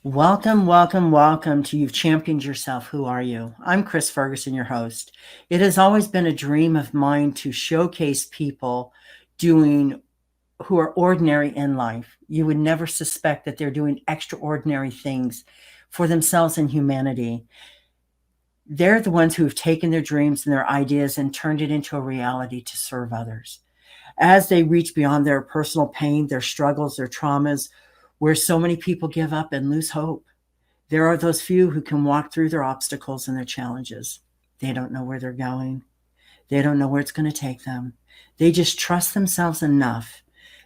Welcome, welcome, welcome to You've Championed Yourself. Who are you? I'm Chris Ferguson, your host. It has always been a dream of mine to showcase people doing who are ordinary in life. You would never suspect that they're doing extraordinary things for themselves and humanity. They're the ones who have taken their dreams and their ideas and turned it into a reality to serve others. As they reach beyond their personal pain, their struggles, their traumas, where so many people give up and lose hope, there are those few who can walk through their obstacles and their challenges. They don't know where they're going. They don't know where it's going to take them. They just trust themselves enough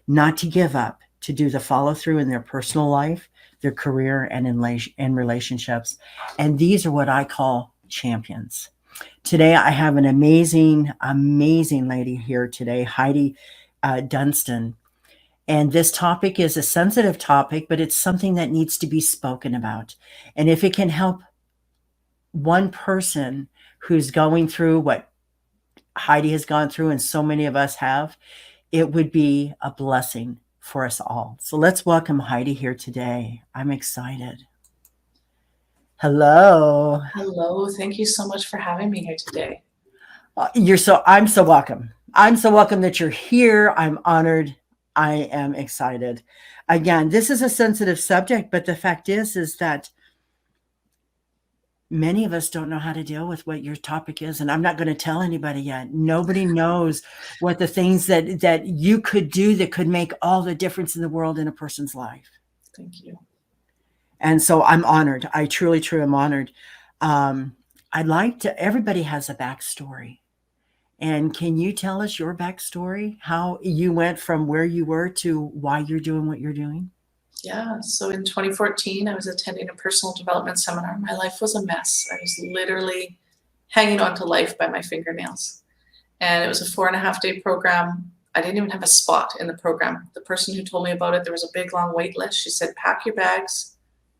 not to give up, to do the follow through in their personal life, their career, and in relationships. And these are what I call champions. Today, I have an amazing, amazing lady here today, Heidi Dunstan. And this topic is a sensitive topic, but it's something that needs to be spoken about. And if it can help one person who's going through what Heidi has gone through, and so many of us have, it would be a blessing for us all. So let's welcome Heidi here today. I'm excited. Hello. Hello. Thank you so much for having me here today. I'm so welcome. I'm so welcome that you're here. I'm honored. I am excited. Again, this is a sensitive subject, but the fact is that many of us don't know how to deal with what your topic is. And I'm not going to tell anybody yet. Nobody knows what the things that you could do that could make all the difference in the world in a person's life. Thank you. And so I'm honored. I truly am honored. I'd like to, everybody has a backstory. And can you tell us your backstory? How you went from where you were to why you're doing what you're doing? Yeah. So in 2014, I was attending a personal development seminar. My life was a mess. I was literally hanging on to life by my fingernails. And it was a 4.5-day program. I didn't even have a spot in the program. The person who told me about it, there was a big, long wait list. She said, pack your bags,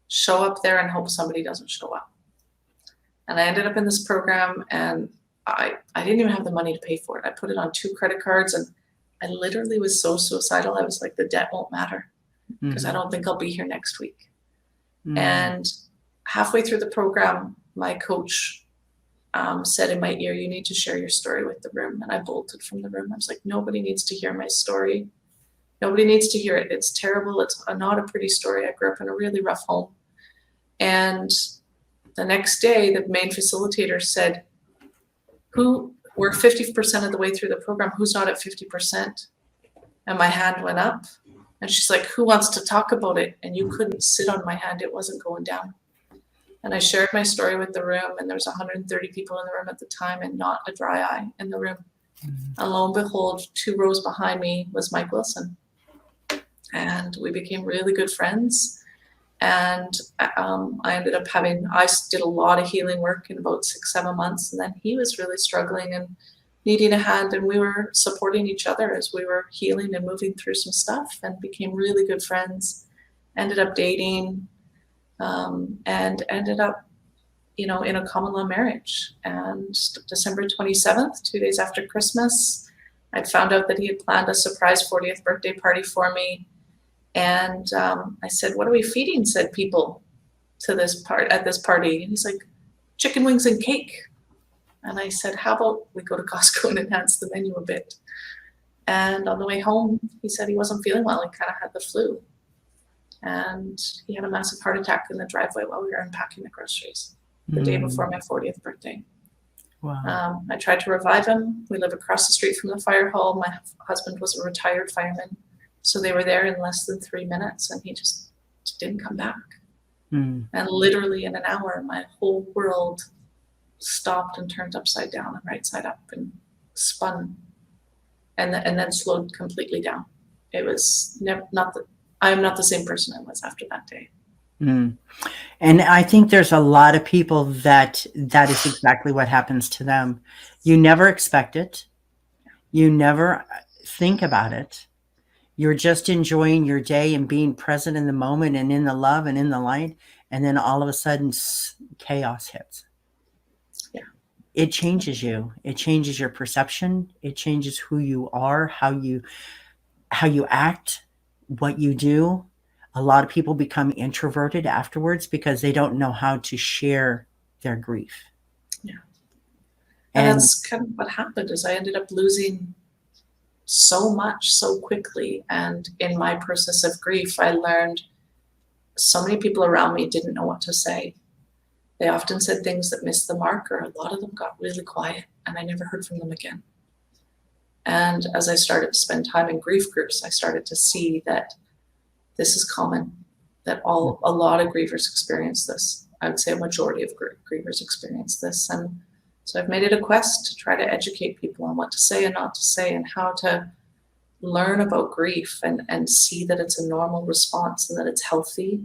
show up there, and hope somebody doesn't show up. And I ended up in this program, and I didn't even have the money to pay for it. I put it on 2 credit cards, and I literally was so suicidal. I was like, the debt won't matter because I don't think I'll be here next week. And halfway through the program, my coach said in my ear, you need to share your story with the room. And I bolted from the room. I was like, nobody needs to hear my story. Nobody needs to hear it. It's terrible. It's not a pretty story. I grew up in a really rough home. And the next day, the main facilitator said, we're 50% of the way through the program. Who's not at 50%? And my hand went up. And she's like, who wants to talk about it? And you couldn't sit on my hand. It wasn't going down. And I shared my story with the room. And there was 130 people in the room at the time and not a dry eye in the room. And lo and behold, 2 rows behind me was Mike Wilson. And we became really good friends. And I ended up I did a lot of healing work in about 6-7 months. And then he was really struggling and needing a hand. And we were supporting each other as we were healing and moving through some stuff and became really good friends. Ended up dating and ended up, in a common law marriage. And December 27th, 2 days after Christmas, I'd found out that he had planned a surprise 40th birthday party for me. And I said, what are we feeding said people to at this party? And he's like, chicken wings and cake. And I said, how about we go to Costco and enhance the menu a bit? And on the way home, he said he wasn't feeling well. He kind of had the flu. And he had a massive heart attack in the driveway while we were unpacking the groceries the day before my 40th birthday. Wow. I tried to revive him. We live across the street from the fire hall. My husband was a retired fireman. So they were there in less than 3 minutes, and he just didn't come back. And literally in an hour, my whole world stopped and turned upside down and right side up and spun, and then slowed completely down. It was I am not the same person I was after that day. And I think there's a lot of people that is exactly what happens to them. You never expect it. You never think about it. You're just enjoying your day and being present in the moment and in the love and in the light. And then all of a sudden, chaos hits. Yeah. It changes you. It changes your perception. It changes who you are, how you act, what you do. A lot of people become introverted afterwards because they don't know how to share their grief. Yeah. And And that's kind of what happened is I ended up losing so much so quickly. And in my process of grief, I learned so many people around me didn't know what to say. They often said things that missed the mark, or a lot of them got really quiet, and I never heard from them again. And as I started to spend time in grief groups, I started to see that this is common, that a lot of grievers experience this. I would say a majority of grievers experience this. And so I've made it a quest to try to educate people on what to say and not to say, and how to learn about grief and see that it's a normal response and that it's healthy.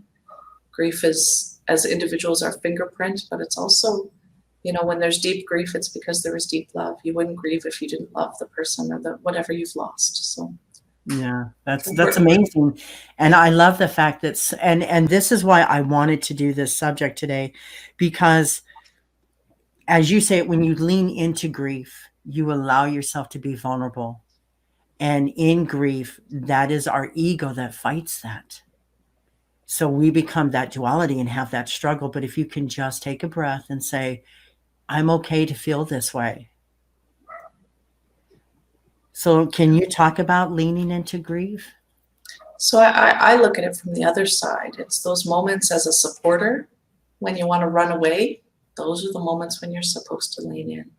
Grief is, as individuals, our fingerprint, but it's also, when there's deep grief, it's because there was deep love. You wouldn't grieve if you didn't love the person or whatever you've lost. So yeah, that's amazing. And I love the fact that, and this is why I wanted to do this subject today, because as you say, when you lean into grief, you allow yourself to be vulnerable. And in grief, that is our ego that fights that. So we become that duality and have that struggle. But if you can just take a breath and say, I'm okay to feel this way. So can you talk about leaning into grief? So I look at it from the other side. It's those moments as a supporter when you want to run away. Those are the moments when you're supposed to lean in.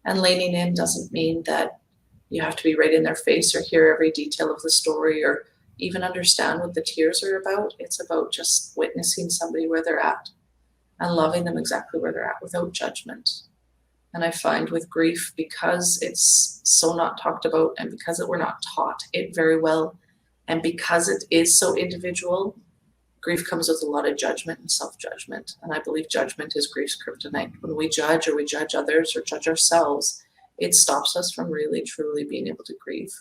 And leaning in doesn't mean that you have to be right in their face or hear every detail of the story or even understand what the tears are about. It's about just witnessing somebody where they're at and loving them exactly where they're at without judgment. And I find with grief, because it's so not talked about and because we're not taught it very well, and because it is so individual, grief comes with a lot of judgment and self-judgment. And I believe judgment is grief's kryptonite. When we judge or we judge others or judge ourselves, it stops us from really, truly being able to grieve.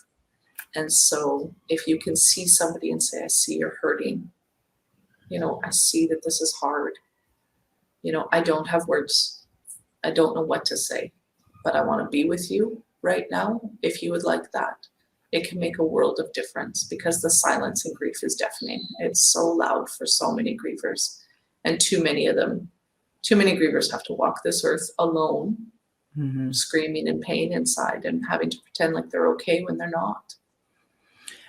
And so if you can see somebody and say, I see you're hurting, I see that this is hard. I don't have words. I don't know what to say, but I want to be with you right now. If you would like that, it can make a world of difference, because the silence in grief is deafening. It's so loud for so many grievers, and too many grievers have to walk this earth alone, screaming in pain inside and having to pretend like they're okay when they're not.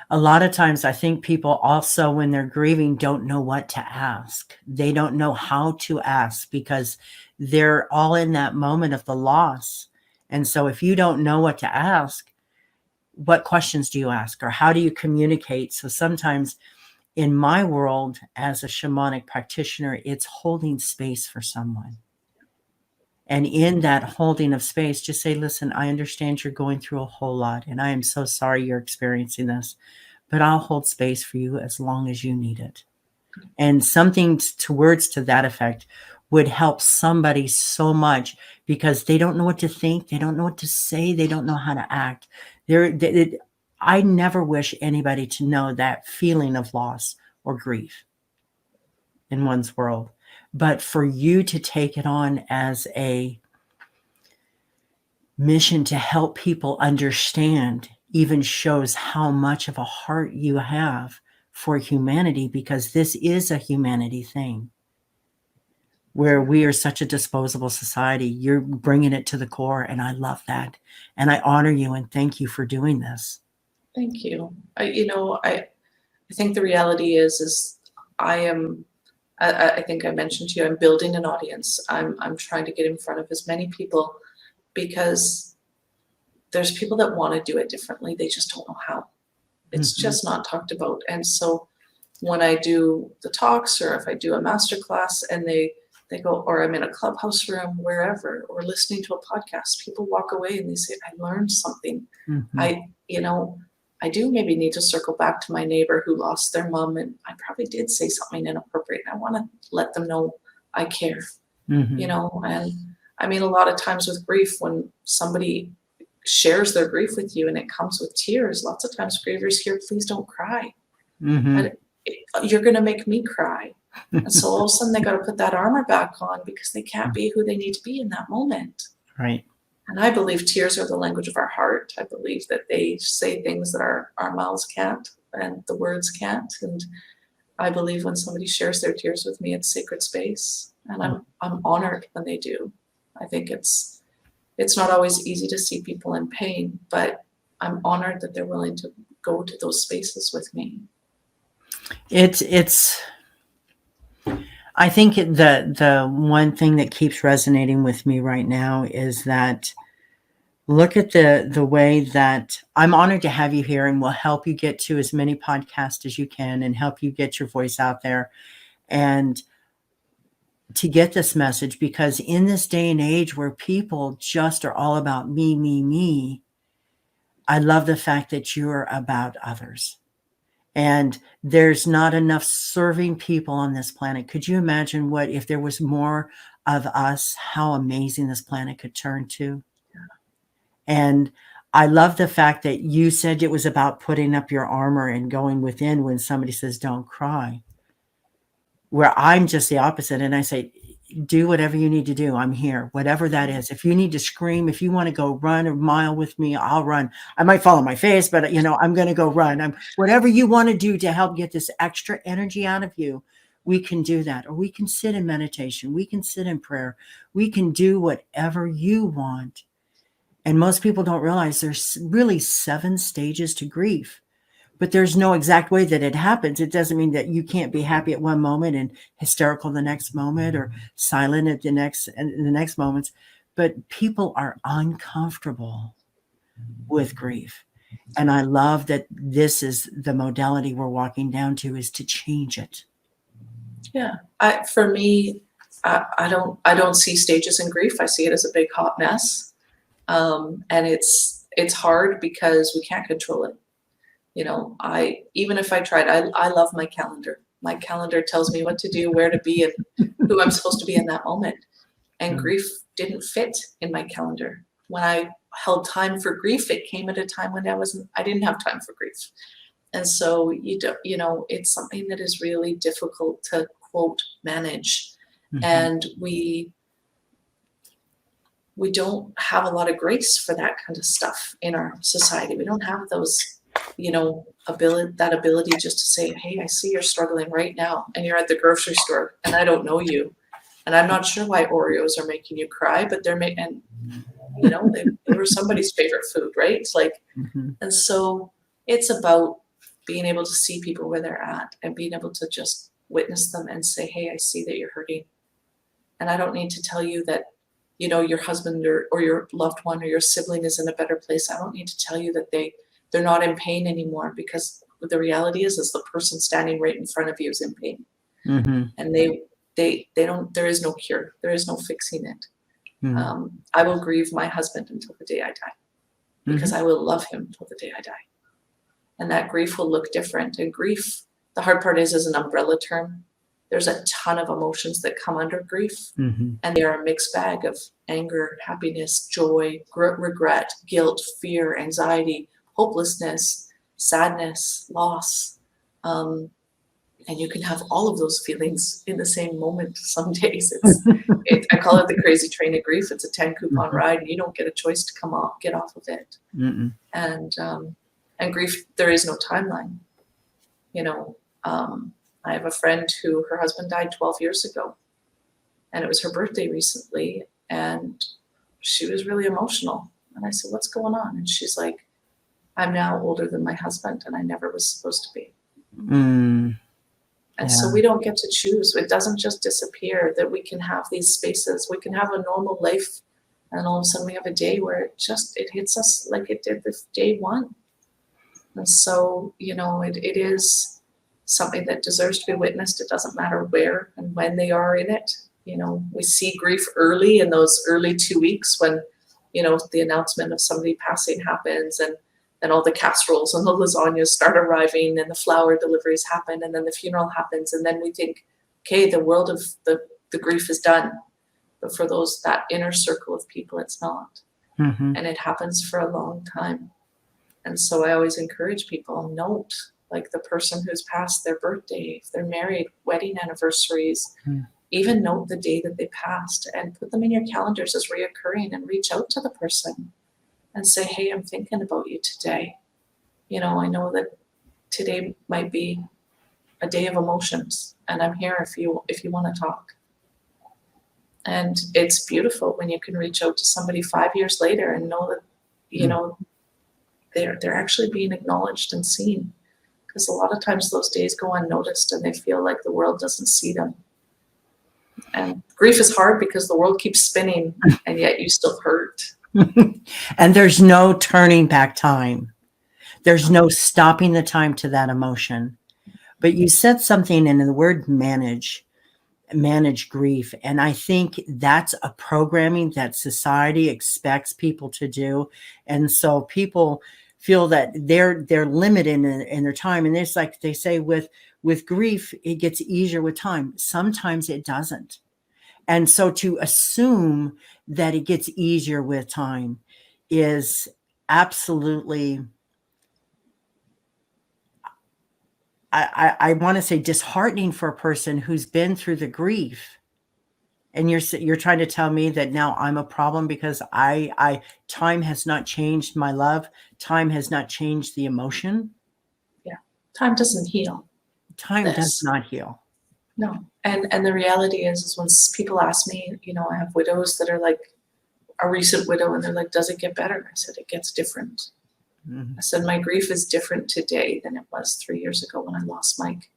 A lot of times I think people also, when they're grieving, don't know what to ask. They don't know how to ask because they're all in that moment of the loss. And so if you don't know what to ask, what questions do you ask, or how do you communicate? So sometimes in my world as a shamanic practitioner, it's holding space for someone. And in that holding of space, just say, listen, I understand you're going through a whole lot, and I am so sorry you're experiencing this, but I'll hold space for you as long as you need it. And something to words to that effect would help somebody so much, because they don't know what to think. They don't know what to say. They don't know how to act. I never wish anybody to know that feeling of loss or grief in one's world. But for you to take it on as a mission to help people understand even shows how much of a heart you have for humanity, because this is a humanity thing where we are such a disposable society. You're bringing it to the core, and I love that. And I honor you and thank you for doing this. Thank you. I think the reality is I think I mentioned to you, I'm building an audience. I'm trying to get in front of as many people, because there's people that want to do it differently. They just don't know how. It's just not talked about. And so when I do the talks, or if I do a masterclass and they go, or I'm in a clubhouse room, wherever, or listening to a podcast, people walk away and they say, I learned something. I do maybe need to circle back to my neighbor who lost their mom, and I probably did say something inappropriate. And I want to let them know I care, and I mean, a lot of times with grief, when somebody shares their grief with you and it comes with tears, lots of times grievers hear, please don't cry. You're going to make me cry. And so all of a sudden they got to put that armor back on, because they can't be who they need to be in that moment. Right. And I believe tears are the language of our heart. I believe that they say things that our mouths can't and the words can't. And I believe when somebody shares their tears with me, it's sacred space, and I'm honored when they do. I think it's not always easy to see people in pain, but I'm honored that they're willing to go to those spaces with me. It's I think the one thing that keeps resonating with me right now is that look at the way that I'm honored to have you here, and will help you get to as many podcasts as you can and help you get your voice out there and to get this message, because in this day and age where people just are all about me, me, me, I love the fact that you're about others. And there's not enough serving people on this planet. Could you imagine what if there was more of us, how amazing this planet could turn to? And I love the fact that you said it was about putting up your armor and going within when somebody says, don't cry. Where I'm just the opposite. And I say, do whatever you need to do. I'm here, whatever that is. If you need to scream, if you want to go run a mile with me, I'll run. I might fall on my face, but I'm going to go run. Whatever you want to do to help get this extra energy out of you, we can do that. Or we can sit in meditation. We can sit in prayer. We can do whatever you want. And most people don't realize there's really 7 stages to grief. But there's no exact way that it happens. It doesn't mean that you can't be happy at one moment and hysterical the next moment, or silent at the next moments. But people are uncomfortable with grief. And I love that this is the modality we're walking down to, is to change it. Yeah. For me, I don't see stages in grief. I see it as a big hot mess. And it's hard because we can't control it. Even if I tried, I love my calendar. My calendar tells me what to do, where to be, and who I'm supposed to be in that moment. And grief didn't fit in my calendar. When I held time for grief, it came at a time when I didn't have time for grief. And so it's something that is really difficult to quote manage. Mm-hmm. And we don't have a lot of grace for that kind of stuff in our society. We don't have those ability just to say, hey, I see you're struggling right now, and you're at the grocery store, and I don't know you, and I'm not sure why Oreos are making you cry, but they were somebody's favorite food, right? It's like, mm-hmm. And so it's about being able to see people where they're at and being able to just witness them and say, hey, I see that you're hurting, and I don't need to tell you that your husband or your loved one or your sibling is in a better place. I don't need to tell you that they're not in pain anymore, because the reality is the person standing right in front of you is in pain. Mm-hmm. And they don't, there is no cure. There is no fixing it. Mm-hmm. I will grieve my husband until the day I die, because mm-hmm. I will love him until the day I die. And that grief will look different. And grief, the hard part is an umbrella term. There's a ton of emotions that come under grief. Mm-hmm. And they are a mixed bag of anger, happiness, joy, regret, guilt, fear, anxiety, hopelessness, sadness, loss. And you can have all of those feelings in the same moment some days. I call it the crazy train of grief. It's a 10 coupon mm-hmm. ride, and you don't get a choice to get off of it. Mm-mm. And grief, there is no timeline. I have a friend who her husband died 12 years ago, and it was her birthday recently, and she was really emotional. And I said, what's going on? And she's like, I'm now older than my husband, and I never was supposed to be. Mm. And so we don't get to choose. It doesn't just disappear, that we can have these spaces. We can have a normal life, and all of a sudden we have a day where it hits us like it did with day one. And so, it is something that deserves to be witnessed. It doesn't matter where and when they are in it. We see grief early, in those early 2 weeks when, the announcement of somebody passing happens, and all the casseroles and the lasagnas start arriving, and the flower deliveries happen, and then the funeral happens. And then we think, okay, the world of the grief is done. But for that inner circle of people, it's not. Mm-hmm. And it happens for a long time. And so I always encourage people, note, like the person who's passed their birthday, if they're married, wedding anniversaries, even note the day that they passed and put them in your calendars as reoccurring, and reach out to the person and say, hey, I'm thinking about you today. I know that today might be a day of emotions, and I'm here if you want to talk. And it's beautiful when you can reach out to somebody 5 years later and know that, you know, they're actually being acknowledged and seen. Because a lot of times those days go unnoticed and they feel like the world doesn't see them. And grief is hard because the world keeps spinning and yet you still hurt. And there's no turning back time. There's no stopping the time to that emotion. But you said something in the word manage grief. And I think that's a programming that society expects people to do. And so people feel that they're limited in their time. And it's like they say with grief, it gets easier with time. Sometimes it doesn't. And so to assume that it gets easier with time is absolutely, I want to say, disheartening for a person who's been through the grief. And you're trying to tell me that now I'm a problem because time has not changed my love. Time has not changed the emotion. Yeah. Time doesn't heal. Time does not heal. No. And the reality is when people ask me, you know, I have widows that are like a recent widow and they're like, does it get better? I said, it gets different. Mm-hmm. I said, my grief is different today than it was 3 years ago when I lost Mike.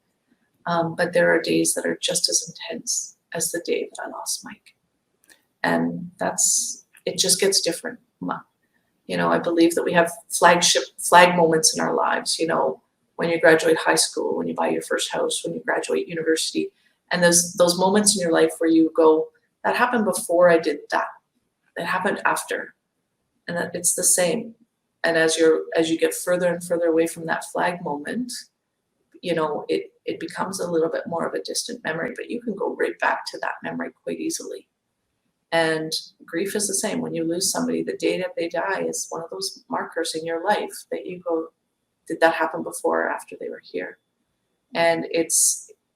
But there are days that are just as intense as the day that I lost Mike. And it just gets different. You know, I believe that we have flag moments in our lives, you know, when you graduate high school, when you buy your first house, when you graduate university. And there's those moments in your life where you go, that happened before I did that. That happened after. And that it's the same. And as you get further and further away from that flag moment, you know, it becomes a little bit more of a distant memory, but you can go right back to that memory quite easily. And grief is the same. When you lose somebody, the day that they die is one of those markers in your life that you go, did that happen before or after they were here? And it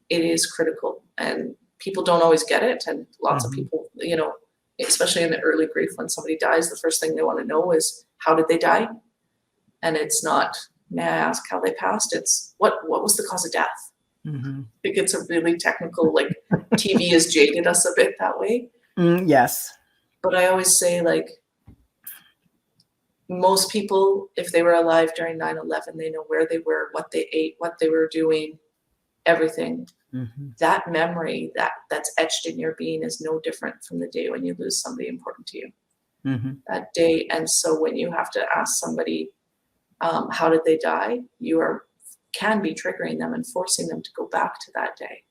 is critical. And people don't always get it. And lots of people, you know, especially in the early grief, when somebody dies, the first thing they want to know is, how did they die? And it's not, may I ask how they passed? It's what was the cause of death? Mm-hmm. I think it's a really technical, like TV has jaded us a bit that way. Yes. But I always say, like, most people, if they were alive during 9/11, they know where they were, what they ate, what they were doing, everything. Mm-hmm. That memory that's etched in your being is no different from the day when you lose somebody important to you. Mm-hmm. That day. And so when you have to ask somebody, how did they die? You can be triggering them and forcing them to go back to that day.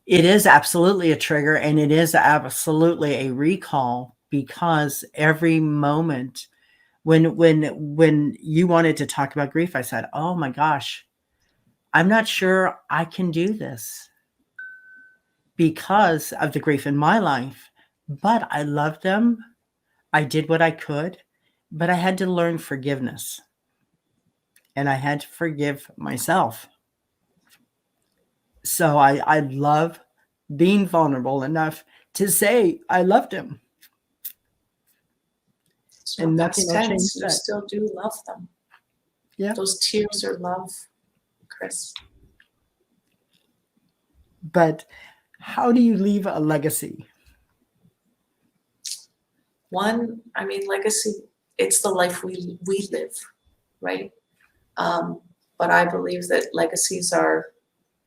It is absolutely a trigger, and it is absolutely a recall, because every moment when you wanted to talk about grief, I said, oh my gosh, I'm not sure I can do this because of the grief in my life, but I loved them. I did what I could, but I had to learn forgiveness, and I had to forgive myself. So I love being vulnerable enough to say I loved him. So and nothing will change that. You still do love them. Yeah. Those tears are love, Chris. But how do you leave a legacy? One, I mean, legacy, it's the life we live, right? But I believe that legacies are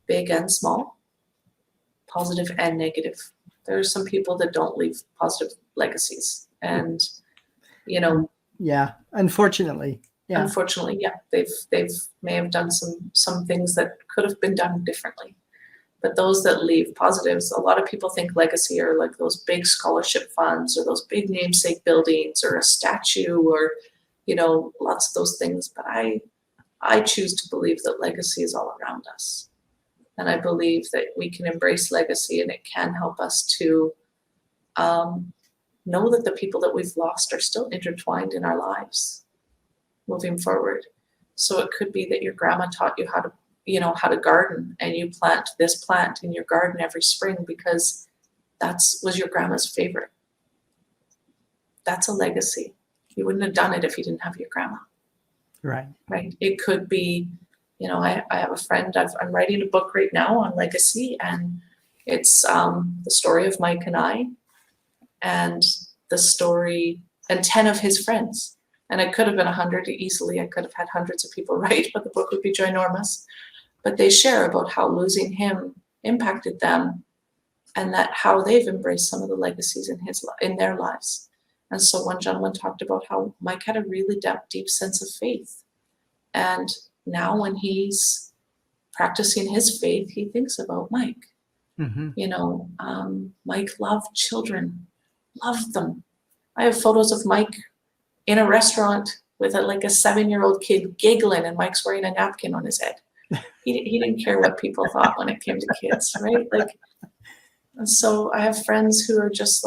big and small, positive and negative. There are some people that don't leave positive legacies, and you know. Yeah, unfortunately. Yeah. Unfortunately, yeah, they've may have done some things that could have been done differently. But those that leave positives, a lot of people think legacy are like those big scholarship funds or those big namesake buildings or a statue or, you know, lots of those things. But I choose to believe that legacy is all around us. And I believe that we can embrace legacy, and it can help us to know that the people that we've lost are still intertwined in our lives moving forward. So it could be that your grandma taught you how to garden, and you plant this plant in your garden every spring because was your grandma's favorite. That's a legacy. You wouldn't have done it if you didn't have your grandma. Right. Right. It could be, I have a friend, I'm writing a book right now on legacy, and it's the story of Mike and I, and the story, and 10 of his friends. And it could have been 100 easily. I could have had hundreds of people write, but the book would be ginormous. But they share about how losing him impacted them, and that how they've embraced some of the legacies in their lives. And so one gentleman talked about how Mike had a really deep sense of faith. And now when he's practicing his faith, he thinks about Mike. Mike loved children, loved them. I have photos of Mike in a restaurant with a 7-year-old kid giggling, and Mike's wearing a napkin on his head. He didn't care what people thought when it came to kids, right? And so I have friends who are just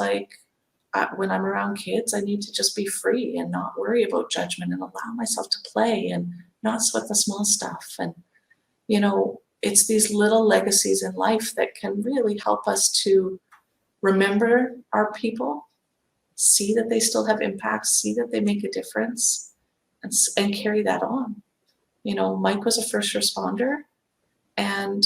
when I'm around kids, I need to just be free and not worry about judgment and allow myself to play and not sweat the small stuff. And, it's these little legacies in life that can really help us to remember our people, see that they still have impact, see that they make a difference, and carry that on. Mike was a first responder, and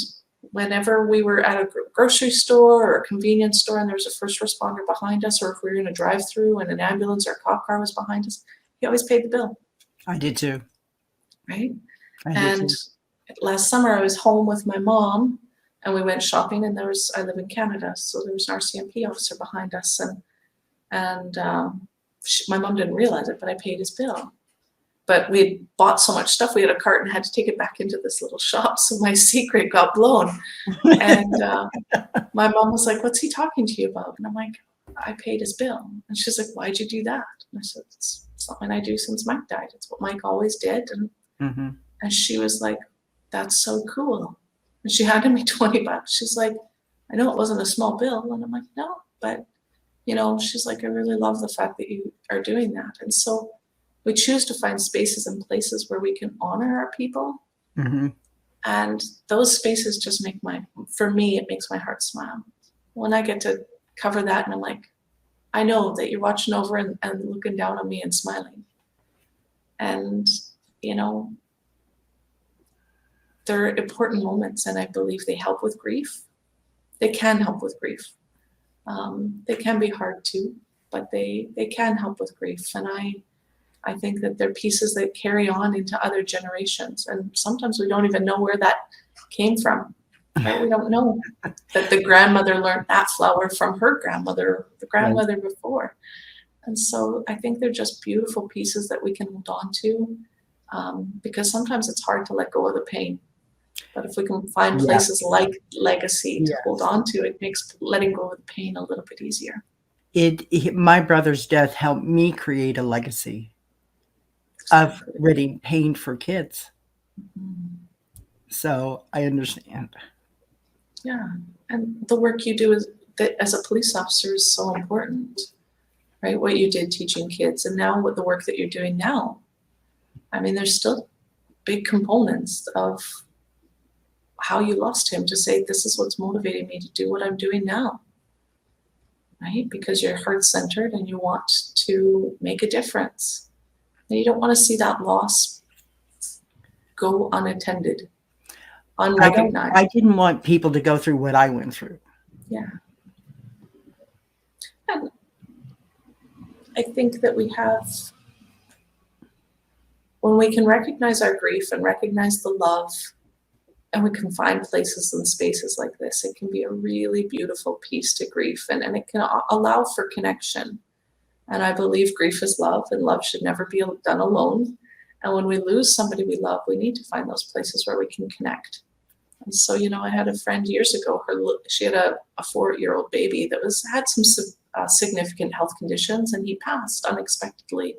whenever we were at a grocery store or a convenience store and there was a first responder behind us, or if we were in a drive-through and an ambulance or a cop car was behind us, he always paid the bill. I did too. Right? I did too. Last summer I was home with my mom, and we went shopping, and I live in Canada, so there was an RCMP officer behind us, and my mom didn't realize it, but I paid his bill. But we had bought so much stuff, we had a cart and had to take it back into this little shop, so my secret got blown. And my mom was like, "What's he talking to you about?" And I'm like, "I paid his bill." And she's like, "Why'd you do that?" And I said, "It's something I do since Mike died. It's what Mike always did." And she was like, "That's so cool." And she handed me $20. She's like, "I know it wasn't a small bill." And I'm like, "No, but she's like, "I really love the fact that you are doing that." And so we choose to find spaces and places where we can honor our people. And those spaces just for me, it makes my heart smile. When I get to cover that, and I'm like, I know that you're watching over and looking down on me and smiling. And, they're important moments, and I believe they help with grief. They can help with grief. They can be hard too, but they can help with grief. And I think that they're pieces that carry on into other generations. And sometimes we don't even know where that came from. Right? We don't know that the grandmother learned that flower from her grandmother, the grandmother before. And so I think they're just beautiful pieces that we can hold on to, because sometimes it's hard to let go of the pain. But if we can find places like legacy to hold on to, it makes letting go of the pain a little bit easier. My brother's death helped me create a legacy of ridding pain for kids. So I understand. Yeah, and the work you do as a police officer is so important, right? What you did teaching kids, and now with the work that you're doing now. I mean, there's still big components of how you lost him to say, this is what's motivating me to do what I'm doing now, right? Because you're heart-centered and you want to make a difference. And you don't want to see that loss go unattended, unrecognized. I didn't want people to go through what I went through. Yeah. And I think that when we can recognize our grief and recognize the love, and we can find places and spaces like this, it can be a really beautiful piece to grief, and it can allow for connection. And I believe grief is love, and love should never be done alone. And when we lose somebody we love, we need to find those places where we can connect. And so, I had a friend years ago, she had a 4-year-old baby that had some significant health conditions, and he passed unexpectedly.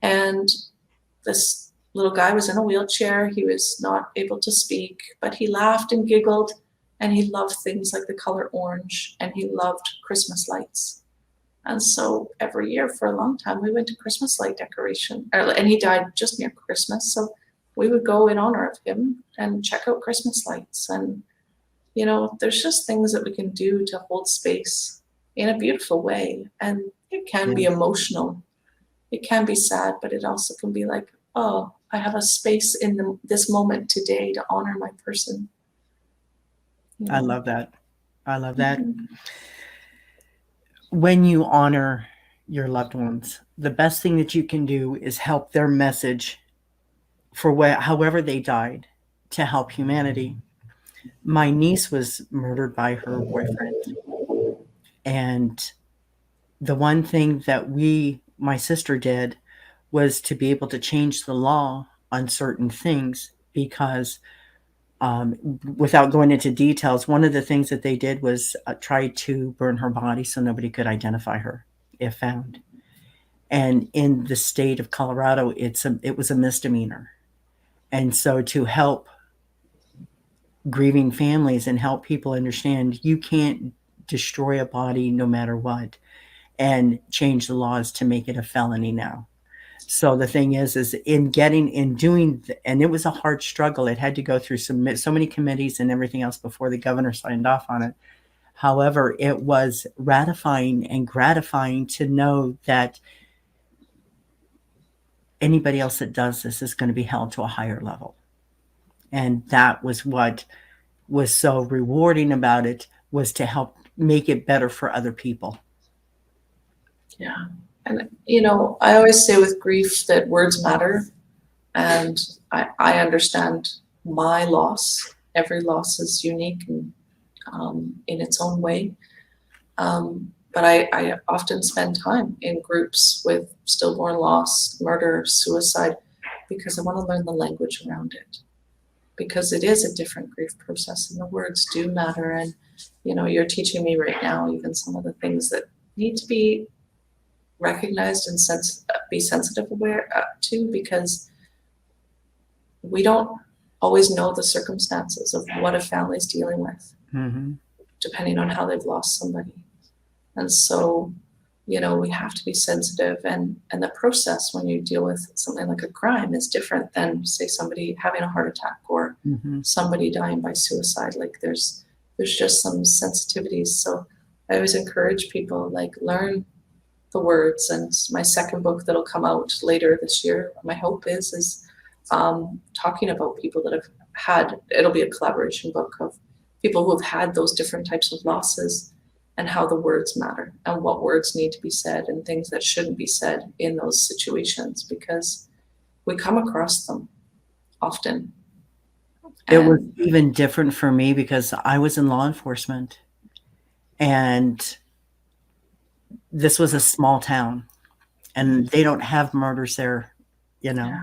And this little guy was in a wheelchair. He was not able to speak, but he laughed and giggled, and he loved things like the color orange, and he loved Christmas lights. And so every year for a long time, we went to Christmas light decoration, and he died just near Christmas. So we would go in honor of him and check out Christmas lights. And, there's just things that we can do to hold space in a beautiful way. And it can be emotional. It can be sad, but it also can be like, oh, have a space in this moment today to honor my person. You know? I love that. I love that. Mm-hmm. When you honor your loved ones, the best thing that you can do is help their message for however they died to help humanity. My niece was murdered by her boyfriend. And the one thing that my sister did was to be able to change the law on certain things because without going into details, one of the things that they did was try to burn her body so nobody could identify her if found. And in the state of Colorado, it was a misdemeanor. And so to help grieving families and help people understand you can't destroy a body no matter what, and change the laws to make it a felony now. So the thing is and it was a hard struggle. It had to go through so many committees and everything else before the governor signed off on it. However, it was ratifying and gratifying to know that anybody else that does this is going to be held to a higher level. And that was what was so rewarding about it, was to help make it better for other people. Yeah. And, I always say with grief that words matter. And I understand my loss. Every loss is unique and in its own way. But I often spend time in groups with stillborn loss, murder, suicide, because I want to learn the language around it. Because it is a different grief process and the words do matter. And, you're teaching me right now even some of the things that need to be recognized and be sensitive aware to, because we don't always know the circumstances of what a family is dealing with, depending on how they've lost somebody. And so, we have to be sensitive, and the process when you deal with something like a crime is different than, say, somebody having a heart attack or somebody dying by suicide. Like there's just some sensitivities. So I always encourage people, like, learn the words. And my second book that'll come out later this year, my hope is talking about people that have had, it'll be a collaboration book of people who have had those different types of losses and how the words matter and what words need to be said and things that shouldn't be said in those situations, because we come across them often. It was even different for me because I was in law enforcement, and this was a small town, and they don't have murders there. Yeah.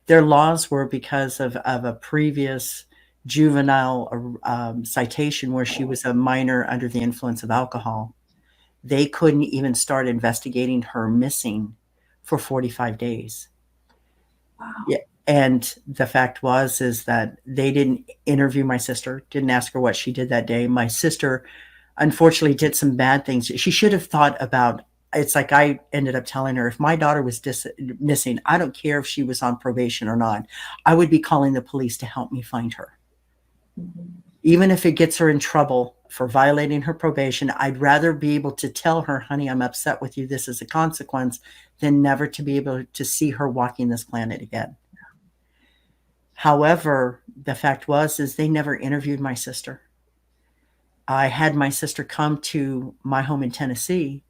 Their laws were because of a previous juvenile citation where she was a minor under the influence of alcohol. They couldn't even start investigating her missing for 45 days. Wow. Yeah. And the fact is that they didn't interview my sister, didn't ask her what she did that day. My sister, unfortunately, did some bad things. She should have thought about, it's like I ended up telling her, if my daughter was missing, I don't care if she was on probation or not, I would be calling the police to help me find her. Even if it gets her in trouble for violating her probation, I'd rather be able to tell her, honey, I'm upset with you, this is a consequence, than never to be able to see her walking this planet again. However, the fact is they never interviewed my sister. I had my sister come to my home in Tennessee,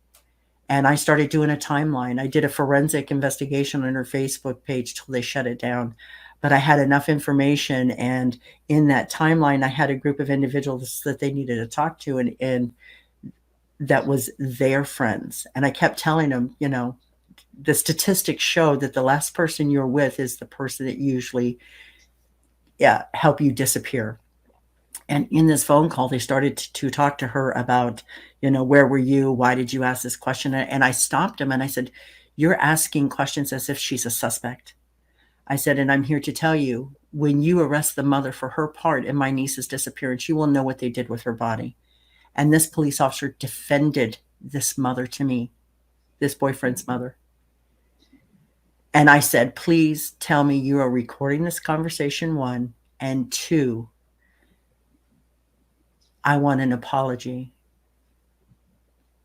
and I started doing a timeline. I did a forensic investigation on her Facebook page till they shut it down. But I had enough information, and in that timeline, I had a group of individuals that they needed to talk to, and that was their friends. And I kept telling them, the statistics show that the last person you're with is the person that usually help you disappear. And in this phone call, they started to talk to her about, where were you? Why did you ask this question? And I stopped them and I said, you're asking questions as if she's a suspect. I said, and I'm here to tell you, when you arrest the mother for her part in my niece's disappearance, you will know what they did with her body. And this police officer defended this mother to me, this boyfriend's mother. And I said, please tell me you are recording this conversation, 1, and 2, I want an apology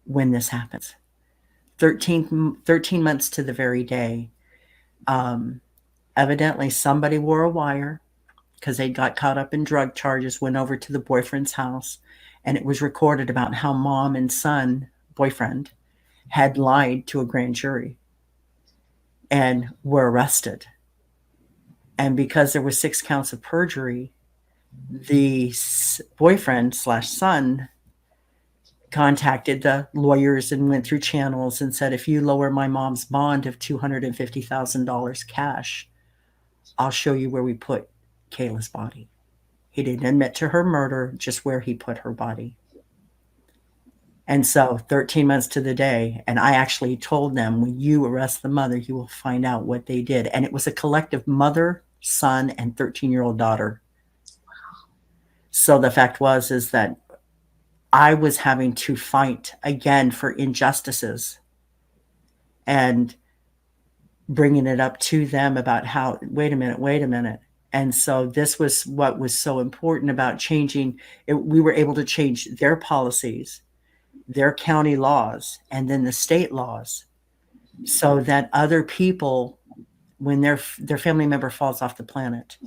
when this happens. 13 months to the very day. Evidently, somebody wore a wire because they got caught up in drug charges, went over to the boyfriend's house, and it was recorded about how mom and son, boyfriend, had lied to a grand jury and were arrested. And because there were 6 counts of perjury, the boyfriend slash son contacted the lawyers and went through channels and said, if you lower my mom's bond of $250,000 cash, I'll show you where we put Kayla's body. He didn't admit to her murder, just where he put her body. And so 13 months to the day, and I actually told them, when you arrest the mother, you will find out what they did. And it was a collective mother, son, and 13-year-old daughter. So the fact is that I was having to fight again for injustices and bringing it up to them about how, wait a minute. And so this was what was so important about changing it. We were able to change their policies, their county laws, and then the state laws, so that other people, when their family member falls off the planet,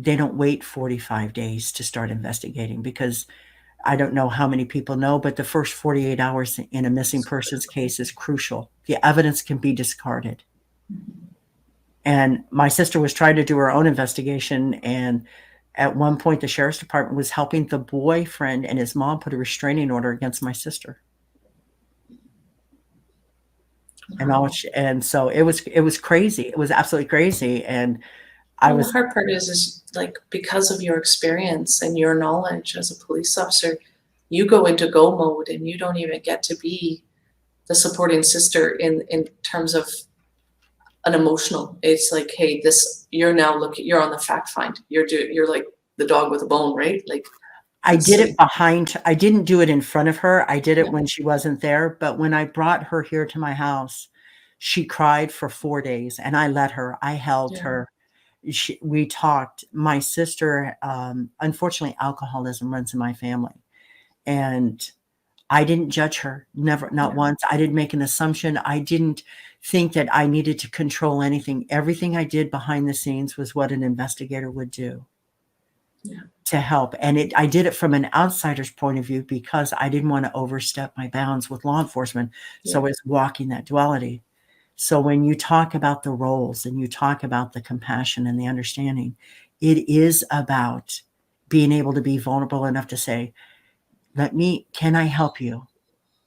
they don't wait 45 days to start investigating, because I don't know how many people know, but the first 48 hours in a missing persons case is crucial. The evidence can be discarded. And my sister was trying to do her own investigation, and at one point the sheriff's department was helping the boyfriend and his mom put a restraining order against my sister. Wow. And so it was crazy. It was absolutely crazy. And the hard part is like, because of your experience and your knowledge as a police officer, you go into go mode and you don't even get to be the supporting sister in terms of an emotional. It's like, hey, you're on the fact find. You're like the dog with a bone, right? Like, I did it I didn't do it in front of her. I did it when she wasn't there. But when I brought her here to my house, she cried for 4 days, and I let her. I held her. We talked. My sister, unfortunately, alcoholism runs in my family, and I didn't judge her. Never, not once. I didn't make an assumption. I didn't think that I needed to control anything. Everything I did behind the scenes was what an investigator would do to help. And I did it from an outsider's point of view, because I didn't want to overstep my bounds with law enforcement. So it's walking that duality. So when you talk about the roles and you talk about the compassion and the understanding, it is about being able to be vulnerable enough to say, can I help you?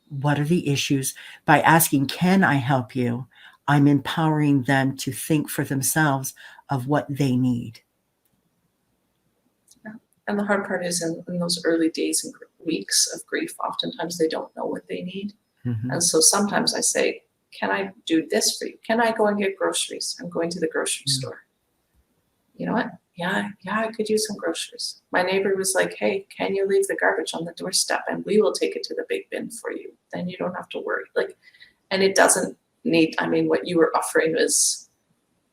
What are the issues? By asking, can I help you? I'm empowering them to think for themselves of what they need. And the hard part is in those early days and weeks of grief, oftentimes they don't know what they need. Mm-hmm. And so sometimes I say, can I do this for you? Can I go and get groceries? I'm going to the grocery store. You know what? Yeah, I could use some groceries. My neighbor was like, hey, can you leave the garbage on the doorstep and we will take it to the big bin for you? Then you don't have to worry. Like, and it doesn't need, what you were offering was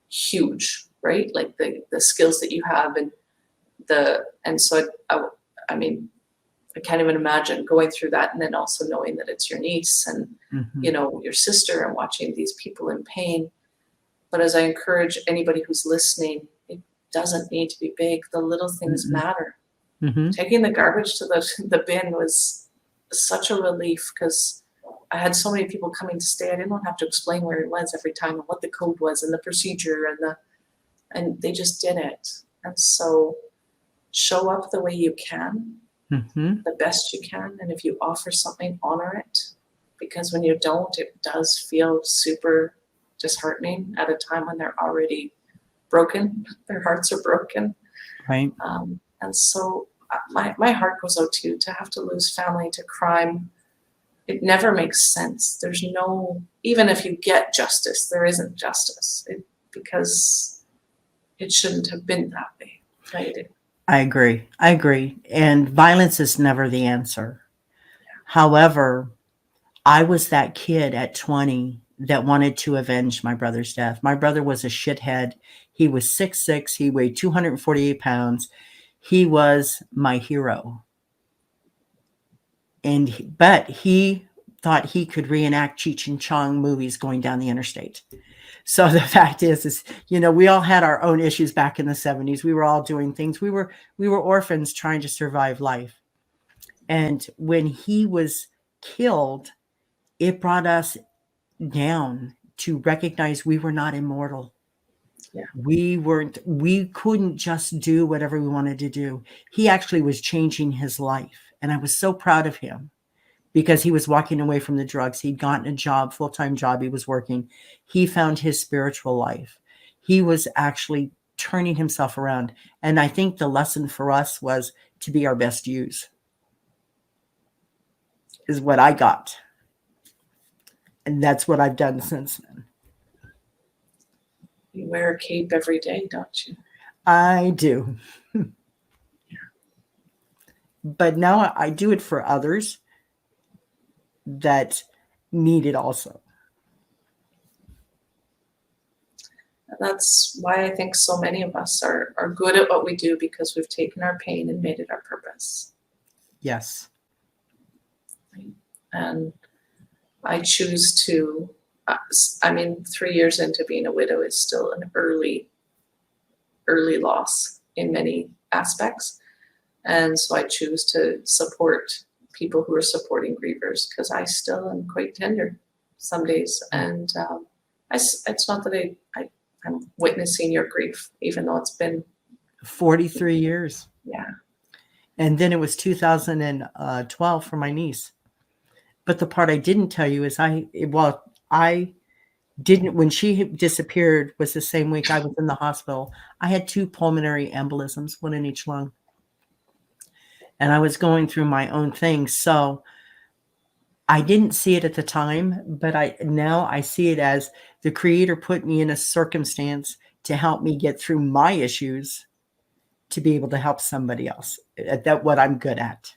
huge, right? Like the skills that you have I can't even imagine going through that, and then also knowing that it's your niece and your sister, and watching these people in pain. But as I encourage anybody who's listening, it doesn't need to be big. The little things matter. Mm-hmm. Taking the garbage to the bin was such a relief, because I had so many people coming to stay. I didn't have to explain where it was every time and what the code was and the procedure and they just did it. And so show up the way you can, the best you can. And if you offer something, honor it. Because when you don't, it does feel super disheartening at a time when they're already broken. Their hearts are broken. Right. And so my heart goes out to have to lose family to crime. It never makes sense. There's even if you get justice, there isn't justice, because it shouldn't have been that way. Right? I agree. And violence is never the answer. Yeah. However, I was that kid at 20 that wanted to avenge my brother's death. My brother was a shithead. He was 6'6". He weighed 248 pounds. He was my hero. But he thought he could reenact Cheech and Chong movies going down the interstate. So the fact is, we all had our own issues back in the 70s. We were all doing things. We were orphans trying to survive life. And when he was killed, it brought us down to recognize we were not immortal. Yeah. We couldn't just do whatever we wanted to do. He actually was changing his life. And I was so proud of him because he was walking away from the drugs. He'd gotten a job, full-time job. He was working. He found his spiritual life. He was actually turning himself around. And I think the lesson for us was to be our best use, is what I got. And that's what I've done since then. You wear a cape every day, don't you? I do. But now I do it for others that need it also. That's why I think so many of us are good at what we do, because we've taken our pain and made it our purpose. Yes. And I choose to, 3 years into being a widow is still an early loss in many aspects. And so I choose to support people who are supporting grievers, because I still am quite tender some days. And it's not that I'm witnessing your grief, even though it's been 43 years. Yeah. And then it was 2012 for my niece. But the part I didn't tell you is I didn't, when she disappeared was the same week I was in the hospital. I had 2 pulmonary embolisms, one in each lung. And I was going through my own things. So I didn't see it at the time, but now I see it as the Creator put me in a circumstance to help me get through my issues, to be able to help somebody else. That's what I'm good at.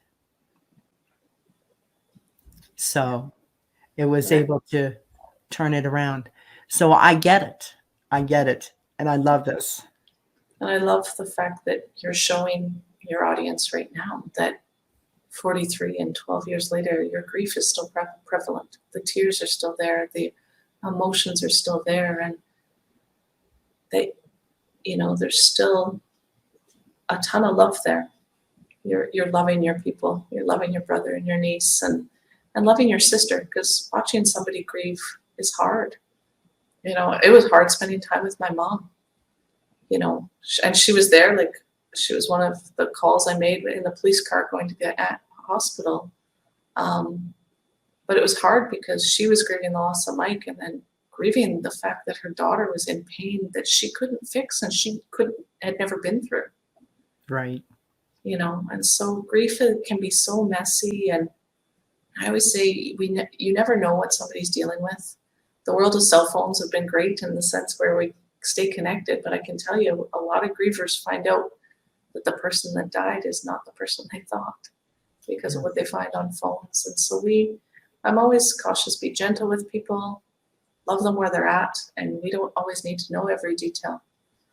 So it was able to turn it around. So I get it. And I love this. And I love the fact that you're showing your audience right now that 43 and 12 years later, your grief is still prevalent. The tears are still there. The emotions are still there. And there's still a ton of love there. You're loving your people. You're loving your brother and your niece, and loving your sister, because watching somebody grieve is hard. It was hard spending time with my mom, and she was there. Like, she was one of the calls I made in the police car going to the hospital. But it was hard because she was grieving the loss of Mike, and then grieving the fact that her daughter was in pain that she couldn't fix and she had never been through. Right. And so grief can be so messy. And I always say you never know what somebody's dealing with. The world of cell phones have been great in the sense where we stay connected, but I can tell you a lot of grievers find out that the person that died is not the person they thought, because of what they find on phones. And so I'm always cautious, be gentle with people, love them where they're at, and we don't always need to know every detail.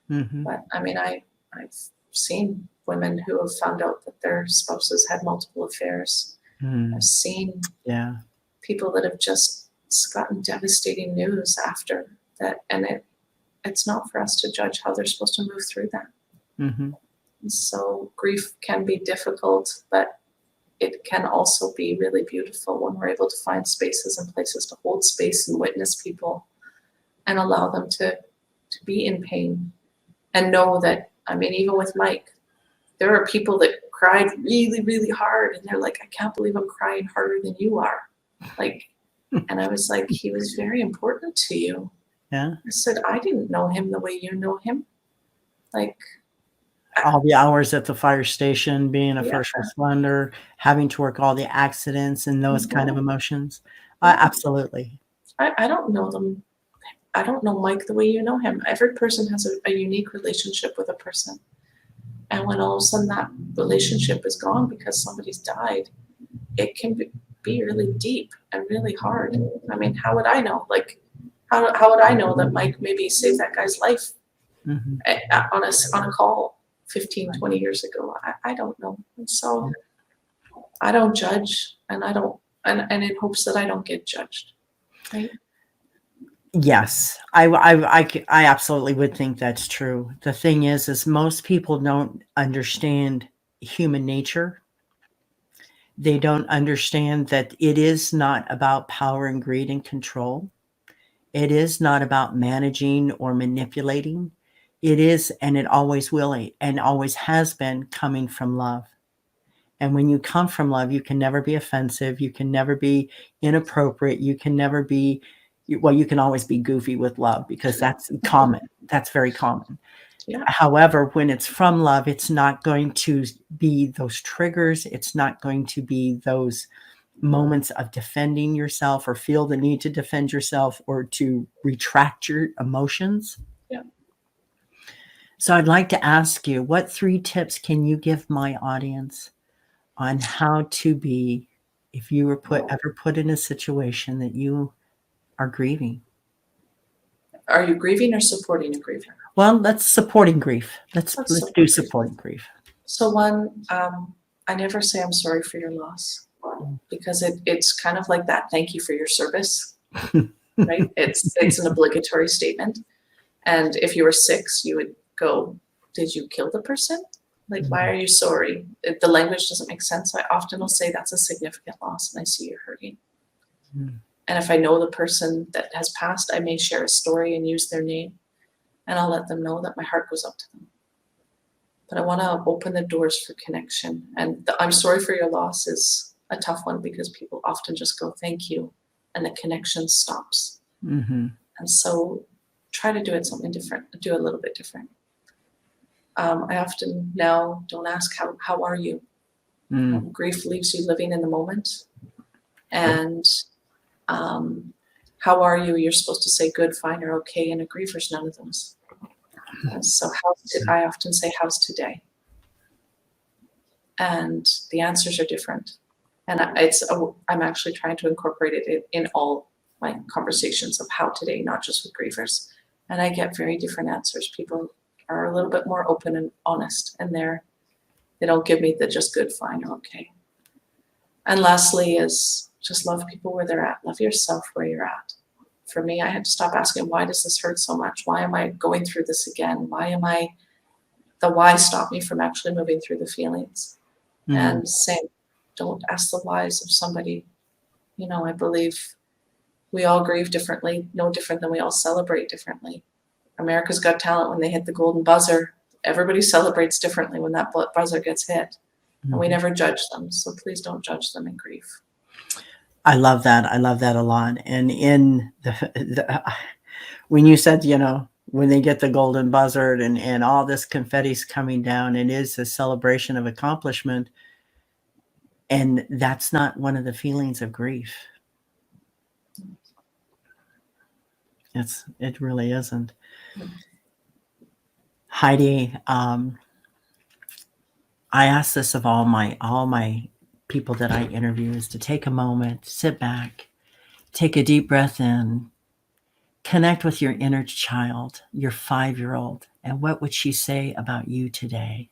Mm-hmm. But I've seen women who have found out that their spouses had multiple affairs. I've seen people that have just gotten devastating news after that, and it's not for us to judge how they're supposed to move through that. Mm-hmm. So grief can be difficult, but it can also be really beautiful when we're able to find spaces and places to hold space and witness people and allow them to be in pain, and know that, even with Mike, there are people that cried really, really hard, and they're like, I can't believe I'm crying harder than you are. And I was like, he was very important to you. Yeah. I said, I didn't know him the way you know him. All the hours at the fire station, being a first responder, having to work all the accidents and those kind of emotions. Absolutely. I don't know them. I don't know Mike the way you know him. Every person has a unique relationship with a person. And when all of a sudden that relationship is gone because somebody's died, it can be really deep and really hard. How would I know? How would I know that Mike maybe saved that guy's life on a call 15, 20 years ago? I don't know. And so I don't judge, and I don't, and in hopes that I don't get judged. Right? Yes, I absolutely would think that's true. The thing is most people don't understand human nature. They don't understand that it is not about power and greed and control. It is not about managing or manipulating. It is, and it always will, and always has been coming from love. And when you come from love, you can never be offensive. You can never be inappropriate. You can never be, well, you can always be goofy with love because that's common. That's very common. Yeah. However, when it's from love, it's not going to be those triggers. It's not going to be those moments of defending yourself or feel the need to defend yourself or to retract your emotions. Yeah. So I'd like to ask you, what 3 tips can you give my audience on how to be if you were ever put in a situation that you are grieving? Are you grieving or supporting a griever? Well, that's supporting grief. Let's do Support. supporting grief. So one, I never say I'm sorry for your loss because it's kind of like that thank you for your service, right? It's an obligatory statement. And if you were 6, you would go, did you kill the person? Like, why are you sorry? The language doesn't make sense. So I often will say that's a significant loss and I see you're hurting. Mm. And if I know the person that has passed, I may share a story and use their name and I'll let them know that my heart goes out to them. But I want to open the doors for connection. And the I'm sorry for your loss is a tough one because people often just go, thank you. And the connection stops. Mm-hmm. And so try to do it something different, do a little bit different. I often now don't ask, how are you? Mm. Grief leaves you living in the moment. And how are you? You're supposed to say good, fine, or okay. And a griever's none of those. So I often say, how's today? And the answers are different. And I'm actually trying to incorporate it in all my conversations of how today, not just with grievers. And I get very different answers. People are a little bit more open and honest, and they don't give me the just good, fine, or okay. And lastly is just love people where they're at. Love yourself where you're at. For me, I had to stop asking, why does this hurt so much? Why am I going through this again? The why stopped me from actually moving through the feelings. Mm. And saying, don't ask the whys of somebody. I believe we all grieve differently, no different than we all celebrate differently. America's Got Talent, when they hit the golden buzzer, everybody celebrates differently when that buzzer gets hit. Mm-hmm. And we never judge them. So please don't judge them in grief. I love that. I love that a lot. And in when you said, when they get the golden buzzard and all this confetti's coming down, it is a celebration of accomplishment. And that's not one of the feelings of grief. It really isn't. Heidi, I ask this of all my people that I interview is to take a moment, sit back, take a deep breath in, connect with your inner child, your 5-year-old, and what would she say about you today?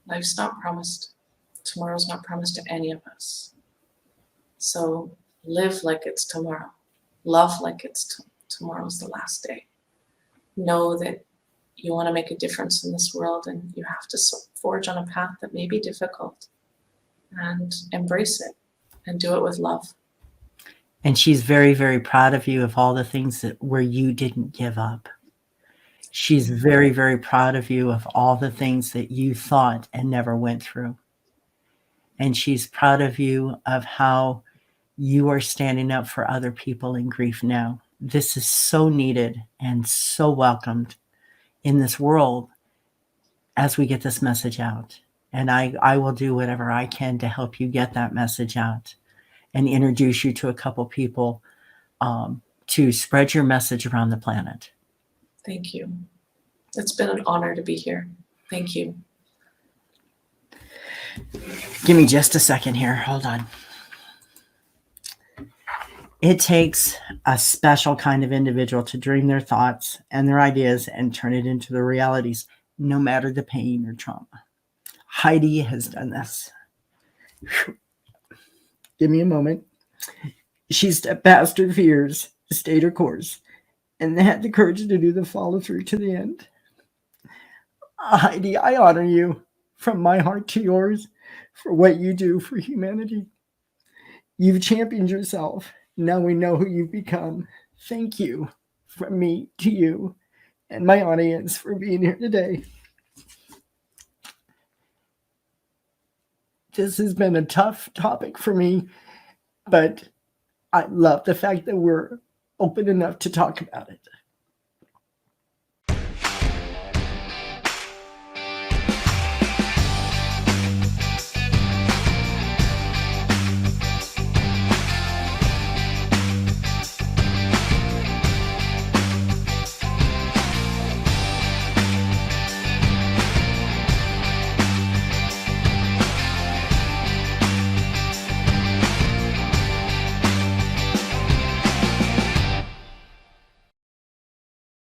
Life's not promised. Tomorrow's not promised to any of us. So live like it's tomorrow. Love like it's tomorrow's the last day. Know that you want to make a difference in this world and you have to forge on a path that may be difficult, and embrace it and do it with love. And she's very, very proud of you of all the things where you didn't give up. She's very, very proud of you of all the things that you thought and never went through. And she's proud of you of how you are standing up for other people in grief now. This is so needed and so welcomed in this world as we get this message out. And I will do whatever I can to help you get that message out and introduce you to a couple people to spread your message around the planet. Thank you. It's been an honor to be here. Thank you. Give me just a second here. Hold on. It takes a special kind of individual to dream their thoughts and their ideas and turn it into the realities, no matter the pain or trauma. Heidi has done this. Give me a moment. She stepped past her fears, stayed her course, and had the courage to do the follow through to the end. Heidi, I honor you from my heart to yours for what you do for humanity. You've championed yourself. Now we know who you've become. Thank you from me to you and my audience for being here today. This has been a tough topic for me, but I love the fact that we're open enough to talk about it.